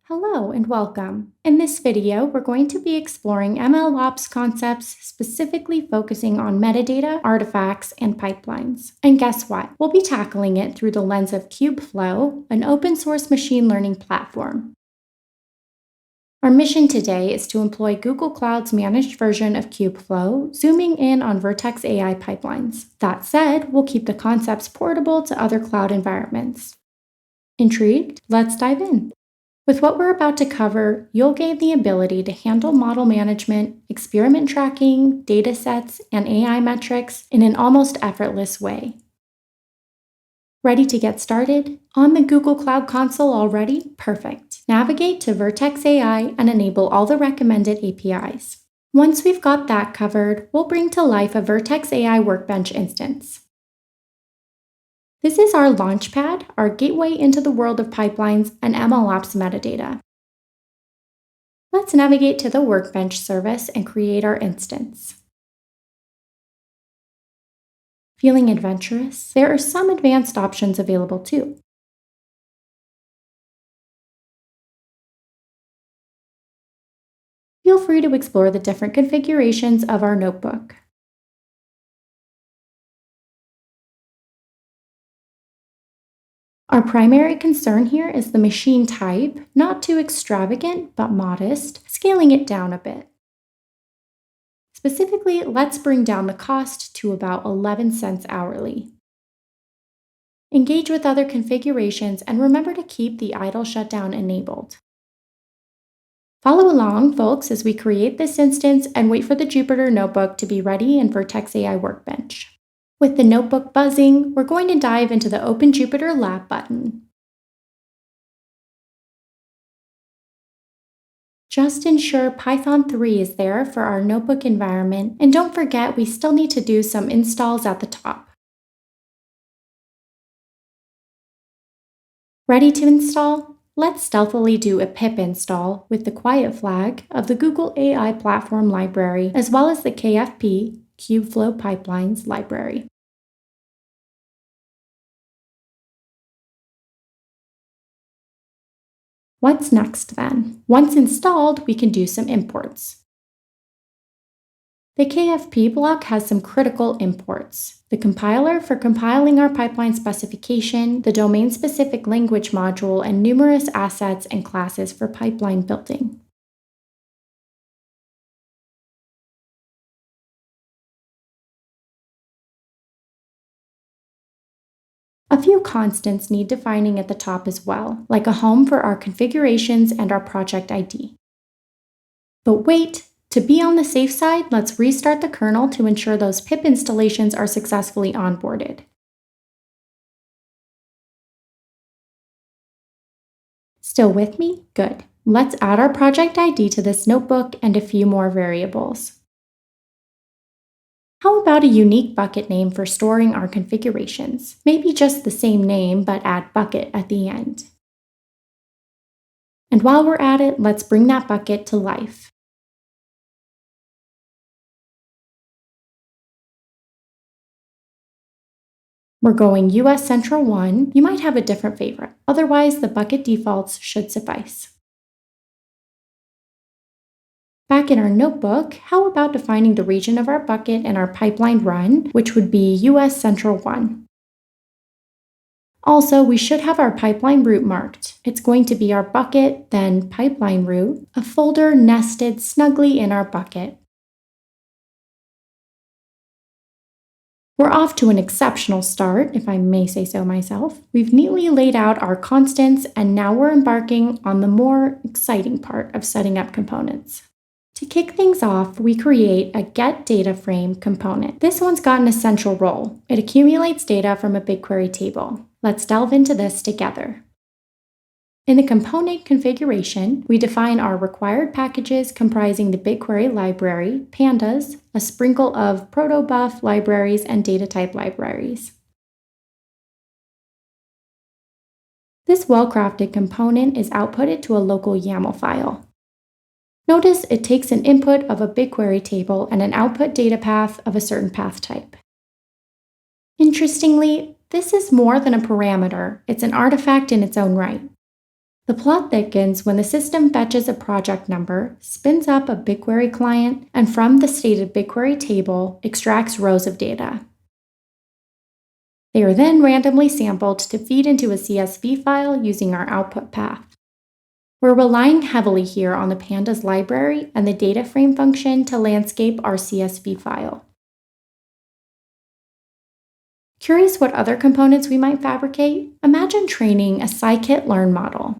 Hello and welcome. In this video, we're going to be exploring MLOps concepts, specifically focusing on metadata, artifacts, and pipelines. And guess what? We'll be tackling it through the lens of Kubeflow, an open source machine learning platform. Our mission today is to employ Google Cloud's managed version of Kubeflow, zooming in on Vertex AI pipelines. That said, we'll keep the concepts portable to other cloud environments. Intrigued? Let's dive in. With what we're about to cover, you'll gain the ability to handle model management, experiment tracking, datasets, and AI metrics in an almost effortless way. Ready to get started? On the Google Cloud Console already? Perfect. Navigate to Vertex AI and enable all the recommended APIs. Once we've got that covered, we'll bring to life a Vertex AI Workbench instance. This is our launchpad, our gateway into the world of pipelines and MLOps metadata. Let's navigate to the Workbench service and create our instance. Feeling adventurous? There are some advanced options available too. Feel free to explore the different configurations of our notebook. Our primary concern here is the machine type, not too extravagant, but modest, scaling it down a bit. Specifically, let's bring down the cost to about 11 cents hourly. Engage with other configurations and remember to keep the idle shutdown enabled. Follow along, folks, as we create this instance and wait for the Jupyter notebook to be ready in Vertex AI Workbench. With the notebook buzzing, we're going to dive into the Open Jupyter Lab button. Just ensure Python 3 is there for our notebook environment, and don't forget we still need to do some installs at the top. Ready to install? Let's stealthily do a pip install with the quiet flag of the Google AI Platform library, as well as the KFP, Kubeflow Pipelines library. What's next then? Once installed, we can do some imports. The KFP block has some critical imports: the compiler for compiling our pipeline specification, the domain-specific language module, and numerous assets and classes for pipeline building. A few constants need defining at the top as well, like a home for our configurations and our project ID. But wait! To be on the safe side, let's restart the kernel to ensure those pip installations are successfully onboarded. Still with me? Good. Let's add our project ID to this notebook and a few more variables. How about a unique bucket name for storing our configurations? Maybe just the same name, but add bucket at the end. And while we're at it, let's bring that bucket to life. We're going US Central 1. You might have a different favorite. Otherwise, the bucket defaults should suffice. Back in our notebook, how about defining the region of our bucket and our pipeline run, which would be US Central 1. Also, we should have our pipeline root marked. It's going to be our bucket, then pipeline root, a folder nested snugly in our bucket. We're off to an exceptional start, if I may say so myself. We've neatly laid out our constants, and now we're embarking on the more exciting part of setting up components. To kick things off, we create a getDataFrame component. This one's got an essential role. It accumulates data from a BigQuery table. Let's delve into this together. In the component configuration, we define our required packages comprising the BigQuery library, pandas, a sprinkle of protobuf libraries, and data type libraries. This well-crafted component is outputted to a local YAML file. Notice it takes an input of a BigQuery table and an output data path of a certain path type. Interestingly, this is more than a parameter. It's an artifact in its own right. The plot thickens when the system fetches a project number, spins up a BigQuery client, and from the stated BigQuery table, extracts rows of data. They are then randomly sampled to feed into a CSV file using our output path. We're relying heavily here on the pandas library and the Dataframe function to landscape our CSV file. Curious what other components we might fabricate? Imagine training a Scikit-Learn model.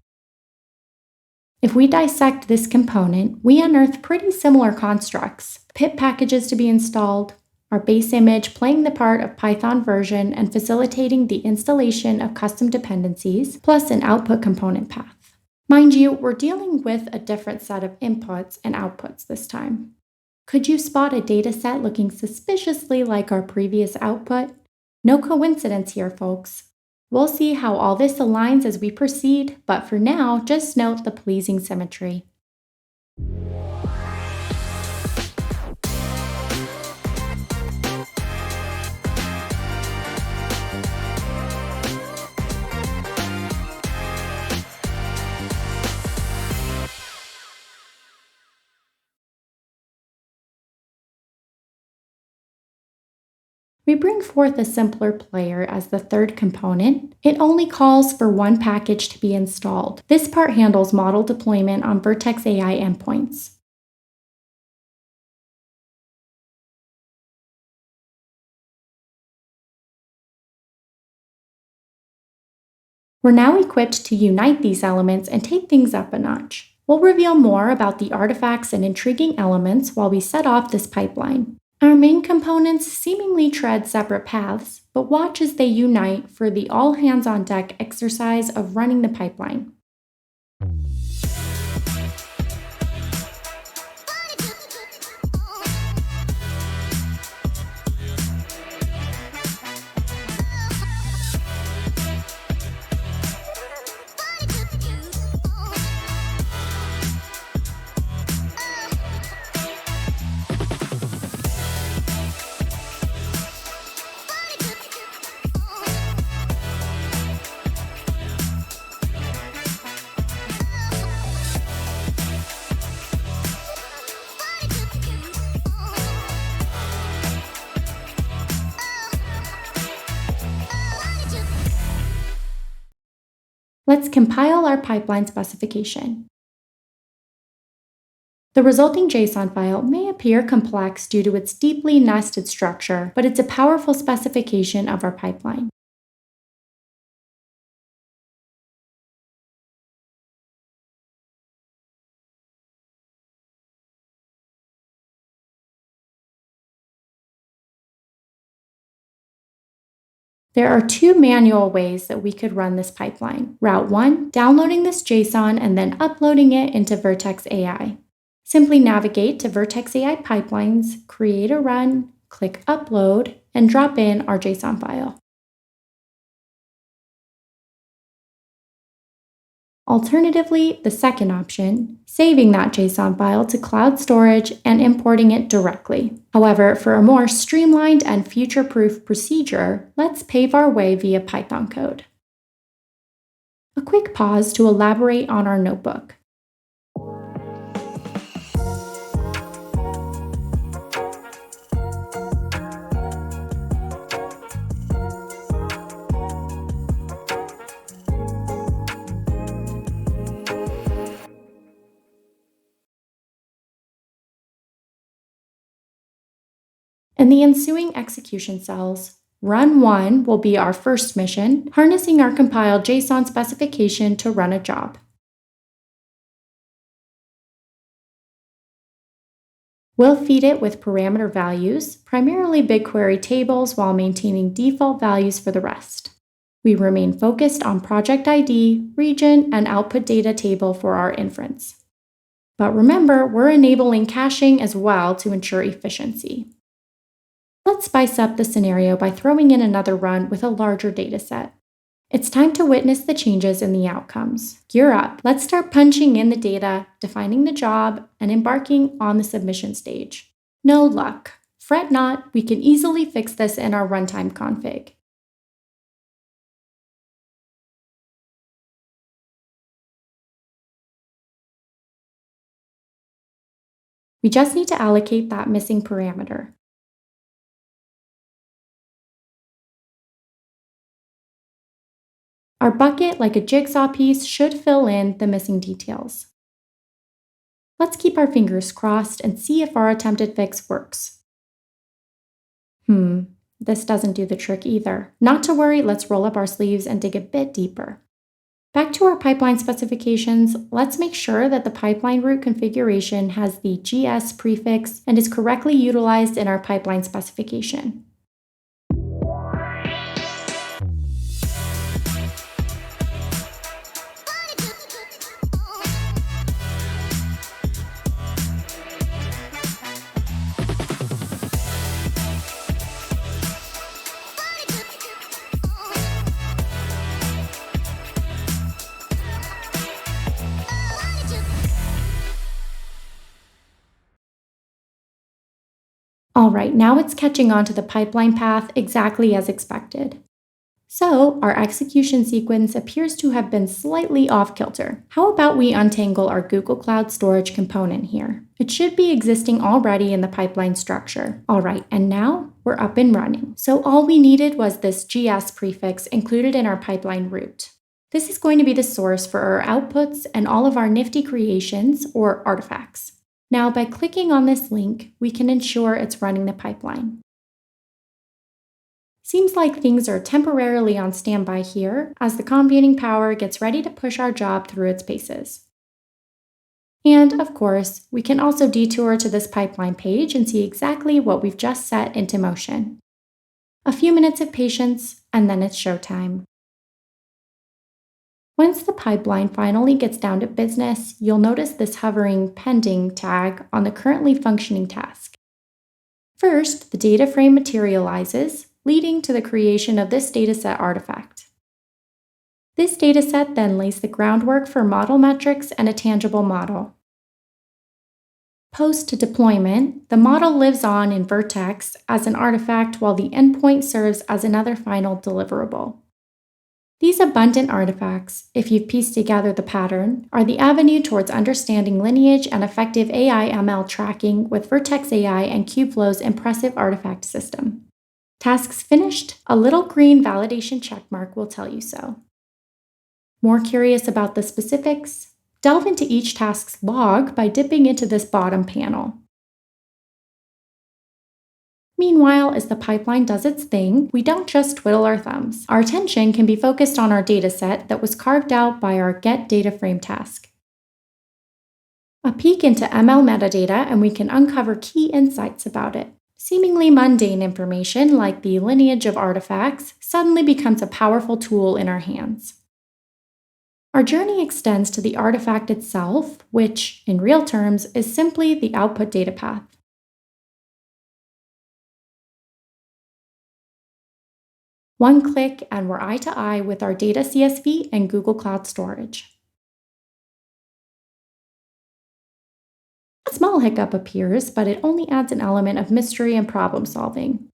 If we dissect this component, we unearth pretty similar constructs: pip packages to be installed, our base image playing the part of Python version and facilitating the installation of custom dependencies, plus an output component path. Mind you, we're dealing with a different set of inputs and outputs this time. Could you spot a dataset looking suspiciously like our previous output? No coincidence here, folks. We'll see how all this aligns as we proceed, but for now, just note the pleasing symmetry. We bring forth a simpler player as the third component. It only calls for one package to be installed. This part handles model deployment on Vertex AI endpoints. We're now equipped to unite these elements and take things up a notch. We'll reveal more about the artifacts and intriguing elements while we set off this pipeline. Our main components seemingly tread separate paths, but watch as they unite for the all-hands-on-deck exercise of running the pipeline. Let's compile our pipeline specification. The resulting JSON file may appear complex due to its deeply nested structure, but it's a powerful specification of our pipeline. There are two manual ways that we could run this pipeline. Route 1, downloading this JSON and then uploading it into Vertex AI. Simply navigate to Vertex AI Pipelines, create a run, click Upload, and drop in our JSON file. Alternatively, the second option, saving that JSON file to cloud storage and importing it directly. However, for a more streamlined and future-proof procedure, let's pave our way via Python code. A quick pause to elaborate on our notebook. In the ensuing execution cells, Run 1 will be our first mission, harnessing our compiled JSON specification to run a job. We'll feed it with parameter values, primarily BigQuery tables, while maintaining default values for the rest. We remain focused on project ID, region, and output data table for our inference. But remember, we're enabling caching as well to ensure efficiency. Let's spice up the scenario by throwing in another run with a larger dataset. It's time to witness the changes in the outcomes. Gear up. Let's start punching in the data, defining the job, and embarking on the submission stage. No luck. Fret not, we can easily fix this in our runtime config. We just need to allocate that missing parameter. Our bucket, like a jigsaw piece, should fill in the missing details. Let's keep our fingers crossed and see if our attempted fix works. This doesn't do the trick either. Not to worry, let's roll up our sleeves and dig a bit deeper. Back to our pipeline specifications, let's make sure that the pipeline route configuration has the GS prefix and is correctly utilized in our pipeline specification. Alright, now it's catching on to the pipeline path exactly as expected. So, our execution sequence appears to have been slightly off-kilter. How about we untangle our Google Cloud Storage component here? It should be existing already in the pipeline structure. Alright, and now we're up and running. So all we needed was this GS prefix included in our pipeline route. This is going to be the source for our outputs and all of our nifty creations, or artifacts. Now, by clicking on this link, we can ensure it's running the pipeline. Seems like things are temporarily on standby here as the computing power gets ready to push our job through its paces. And, of course, we can also detour to this pipeline page and see exactly what we've just set into motion. A few minutes of patience, and then it's showtime. Once the pipeline finally gets down to business, you'll notice this hovering pending tag on the currently functioning task. First, the data frame materializes, leading to the creation of this dataset artifact. This dataset then lays the groundwork for model metrics and a tangible model. Post-deployment, the model lives on in Vertex as an artifact while the endpoint serves as another final deliverable. These abundant artifacts, if you've pieced together the pattern, are the avenue towards understanding lineage and effective AI/ML tracking with Vertex AI and Kubeflow's impressive artifact system. Tasks finished? A little green validation checkmark will tell you so. More curious about the specifics? Delve into each task's log by dipping into this bottom panel. Meanwhile, as the pipeline does its thing, we don't just twiddle our thumbs. Our attention can be focused on our dataset that was carved out by our Get Dataframe task. A peek into ML metadata and we can uncover key insights about it. Seemingly mundane information like the lineage of artifacts suddenly becomes a powerful tool in our hands. Our journey extends to the artifact itself, which, in real terms, is simply the output data path. One click and we're eye to eye with our data CSV and Google Cloud Storage. A small hiccup appears, but it only adds an element of mystery and problem solving.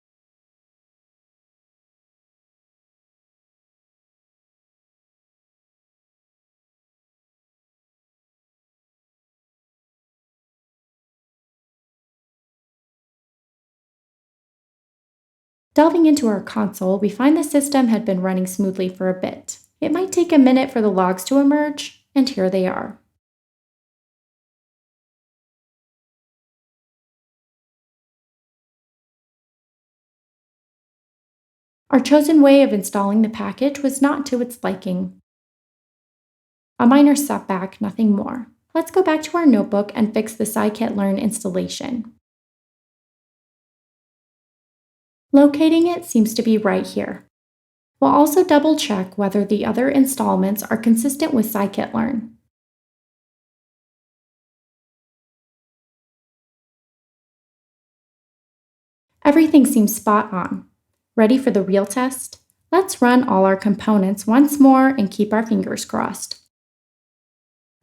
Delving into our console, we find the system had been running smoothly for a bit. It might take a minute for the logs to emerge, and here they are. Our chosen way of installing the package was not to its liking. A minor setback, nothing more. Let's go back to our notebook and fix the Scikit-Learn installation. Locating it seems to be right here. We'll also double check whether the other installments are consistent with Scikit-Learn. Everything seems spot on. Ready for the real test? Let's run all our components once more and keep our fingers crossed.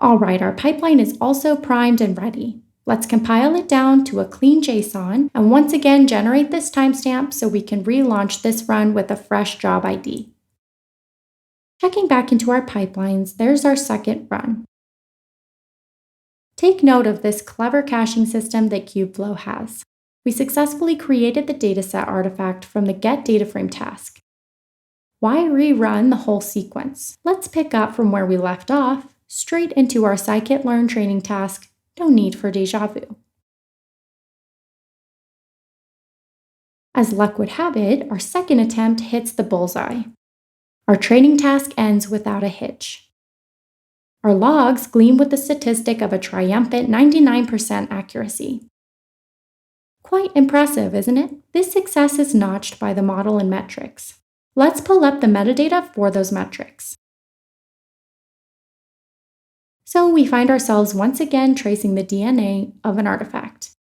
Alright, our pipeline is also primed and ready. Let's compile it down to a clean JSON and once again generate this timestamp so we can relaunch this run with a fresh job ID. Checking back into our pipelines, there's our second run. Take note of this clever caching system that Kubeflow has. We successfully created the dataset artifact from the getDataframe task. Why rerun the whole sequence? Let's pick up from where we left off, straight into our Scikit-Learn training task. No need for deja vu. As luck would have it, our second attempt hits the bullseye. Our training task ends without a hitch. Our logs gleam with the statistic of a triumphant 99% accuracy. Quite impressive, isn't it? This success is notched by the model and metrics. Let's pull up the metadata for those metrics. So we find ourselves once again tracing the DNA of an artifact.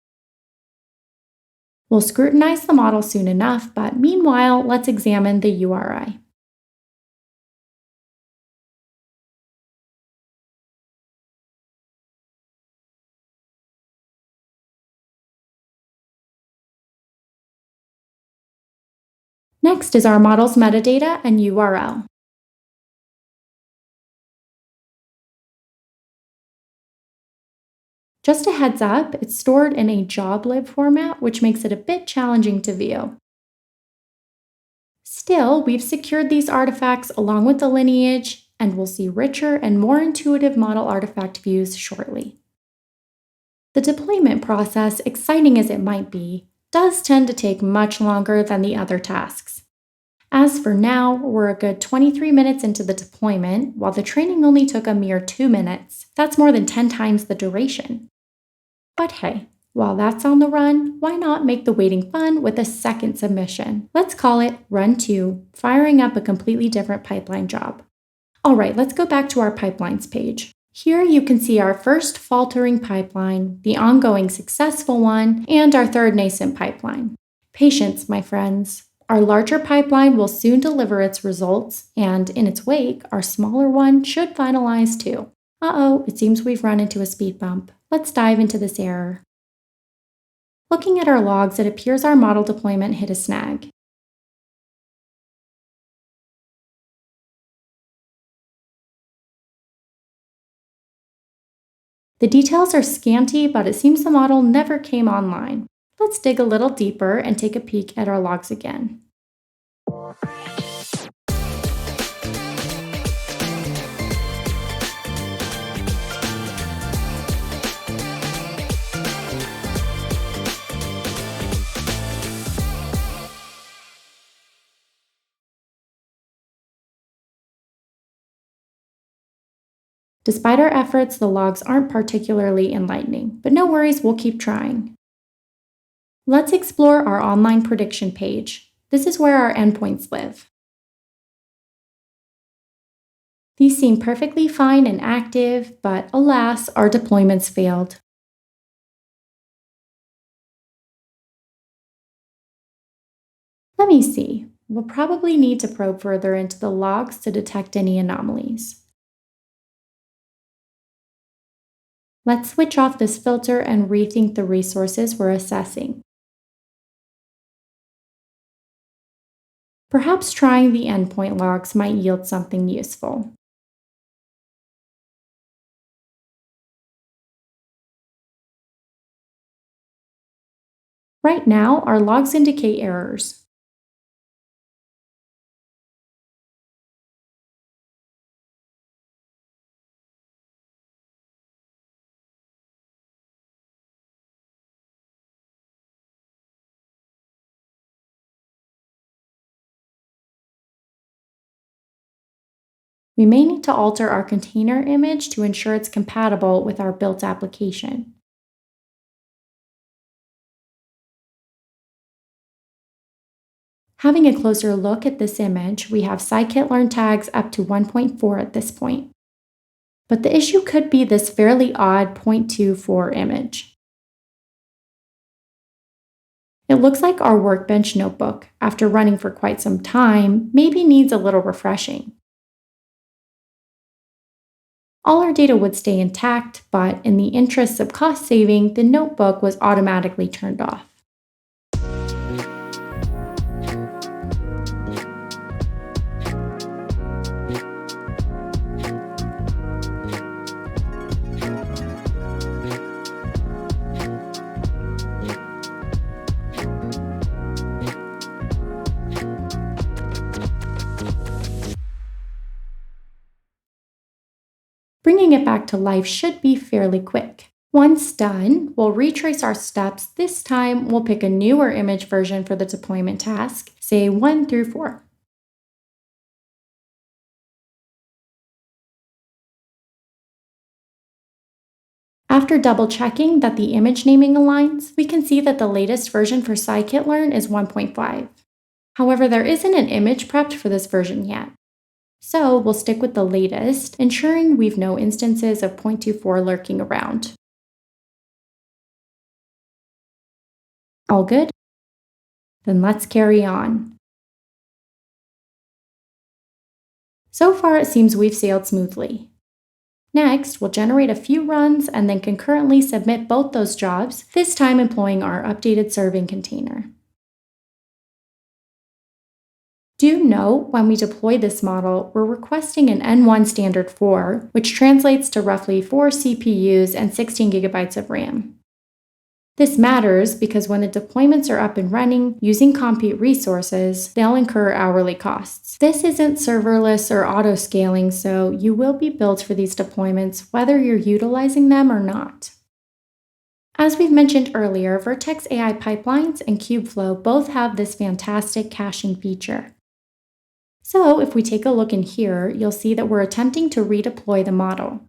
We'll scrutinize the model soon enough, but meanwhile, let's examine the URI. Next is our model's metadata and URL. Just a heads up, it's stored in a joblib format, which makes it a bit challenging to view. Still, we've secured these artifacts along with the lineage, and we'll see richer and more intuitive model artifact views shortly. The deployment process, exciting as it might be, does tend to take much longer than the other tasks. As for now, we're a good 23 minutes into the deployment, while the training only took a mere 2 minutes. That's more than 10 times the duration. But hey, while that's on the run, why not make the waiting fun with a second submission? Let's call it Run 2, firing up a completely different pipeline job. Alright, let's go back to our pipelines page. Here you can see our first faltering pipeline, the ongoing successful one, and our third nascent pipeline. Patience, my friends. Our larger pipeline will soon deliver its results, and in its wake, our smaller one should finalize too. Uh-oh, it seems we've run into a speed bump. Let's dive into this error. Looking at our logs, it appears our model deployment hit a snag. The details are scanty, but it seems the model never came online. Let's dig a little deeper and take a peek at our logs again. Despite our efforts, the logs aren't particularly enlightening, but no worries, we'll keep trying. Let's explore our online prediction page. This is where our endpoints live. These seem perfectly fine and active, but alas, our deployments failed. Let me see. We'll probably need to probe further into the logs to detect any anomalies. Let's switch off this filter and rethink the resources we're assessing. Perhaps trying the endpoint logs might yield something useful. Right now, our logs indicate errors. We may need to alter our container image to ensure it's compatible with our built application. Having a closer look at this image, we have Scikit-Learn tags up to 1.4 at this point. But the issue could be this fairly odd 0.24 image. It looks like our Workbench notebook, after running for quite some time, maybe needs a little refreshing. All our data would stay intact, but in the interests of cost saving, the notebook was automatically turned off. Bringing it back to life should be fairly quick. Once done, we'll retrace our steps. This time, we'll pick a newer image version for the deployment task, say 1 through 4. After double-checking that the image naming aligns, we can see that the latest version for Scikit-Learn is 1.5. However, there isn't an image prepped for this version yet. So we'll stick with the latest, ensuring we've no instances of 0.24 lurking around. All good? Then let's carry on. So far, it seems we've sailed smoothly. Next, we'll generate a few runs and then concurrently submit both those jobs, this time employing our updated serving container. Do note, when we deploy this model, we're requesting an N1 standard 4, which translates to roughly 4 CPUs and 16 GB of RAM. This matters because when the deployments are up and running, using compute resources, they'll incur hourly costs. This isn't serverless or auto-scaling, so you will be billed for these deployments whether you're utilizing them or not. As we've mentioned earlier, Vertex AI pipelines and Kubeflow both have this fantastic caching feature. So if we take a look in here, you'll see that we're attempting to redeploy the model.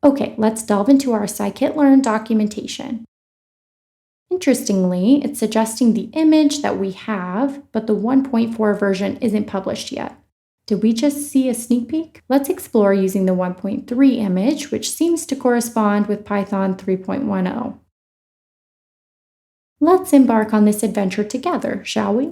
Okay, let's delve into our Scikit-Learn documentation. Interestingly, it's suggesting the image that we have, but the 1.4 version isn't published yet. Did we just see a sneak peek? Let's explore using the 1.3 image, which seems to correspond with Python 3.10. Let's embark on this adventure together, shall we?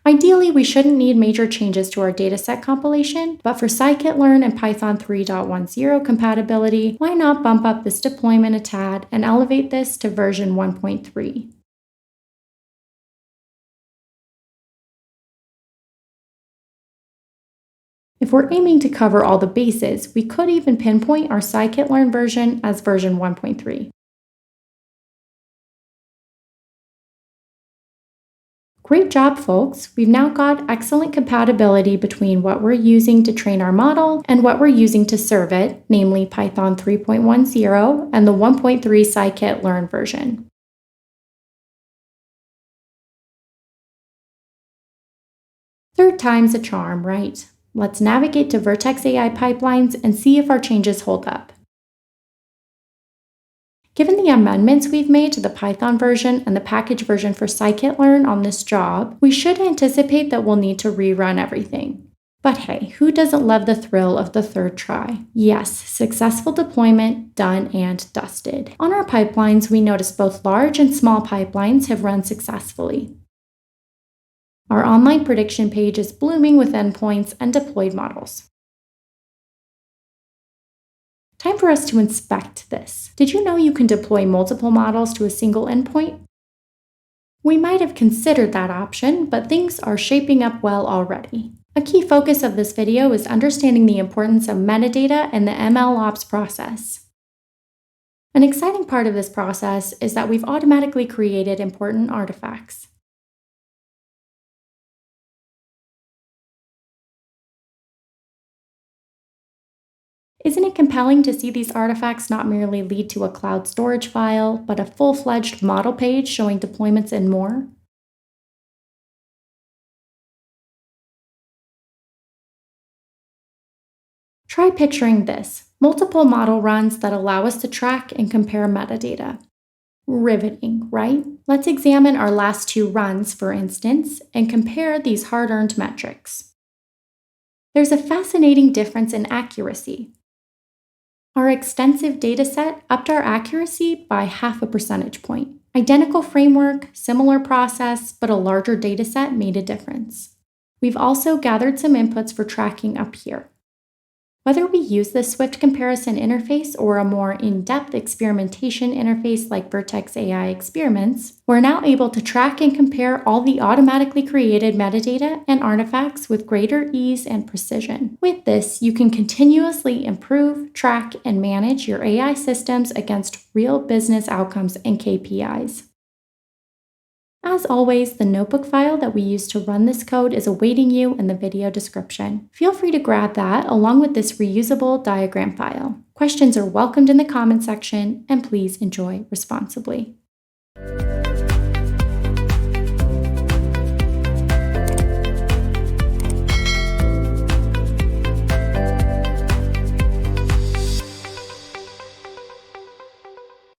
Ideally, we shouldn't need major changes to our dataset compilation, but for Scikit-Learn and Python 3.10 compatibility, why not bump up this deployment a tad and elevate this to version 1.3? If we're aiming to cover all the bases, we could even pinpoint our Scikit-Learn version as version 1.3. Great job, folks! We've now got excellent compatibility between what we're using to train our model and what we're using to serve it, namely Python 3.10 and the 1.3 Scikit-Learn version. Third time's a charm, right? Let's navigate to Vertex AI pipelines and see if our changes hold up. Given the amendments we've made to the Python version and the package version for Scikit-Learn on this job, we should anticipate that we'll need to rerun everything. But hey, who doesn't love the thrill of the third try? Yes, successful deployment, done and dusted. On our pipelines, we notice both large and small pipelines have run successfully. Our online prediction page is blooming with endpoints and deployed models. Time for us to inspect this. Did you know you can deploy multiple models to a single endpoint? We might have considered that option, but things are shaping up well already. A key focus of this video is understanding the importance of metadata and the MLOps process. An exciting part of this process is that we've automatically created important artifacts. Isn't it compelling to see these artifacts not merely lead to a cloud storage file, but a full-fledged model page showing deployments and more? Try picturing this: multiple model runs that allow us to track and compare metadata. Riveting, right? Let's examine our last 2 runs, for instance, and compare these hard-earned metrics. There's a fascinating difference in accuracy. Our extensive dataset upped our accuracy by 0.5 percentage point. Identical framework, similar process, but a larger dataset made a difference. We've also gathered some inputs for tracking up here. Whether we use the Swift comparison interface or a more in-depth experimentation interface like Vertex AI experiments, we're now able to track and compare all the automatically created metadata and artifacts with greater ease and precision. With this, you can continuously improve, track, and manage your AI systems against real business outcomes and KPIs. As always, the notebook file that we use to run this code is awaiting you in the video description. Feel free to grab that along with this reusable diagram file. Questions are welcomed in the comment section, and please enjoy responsibly.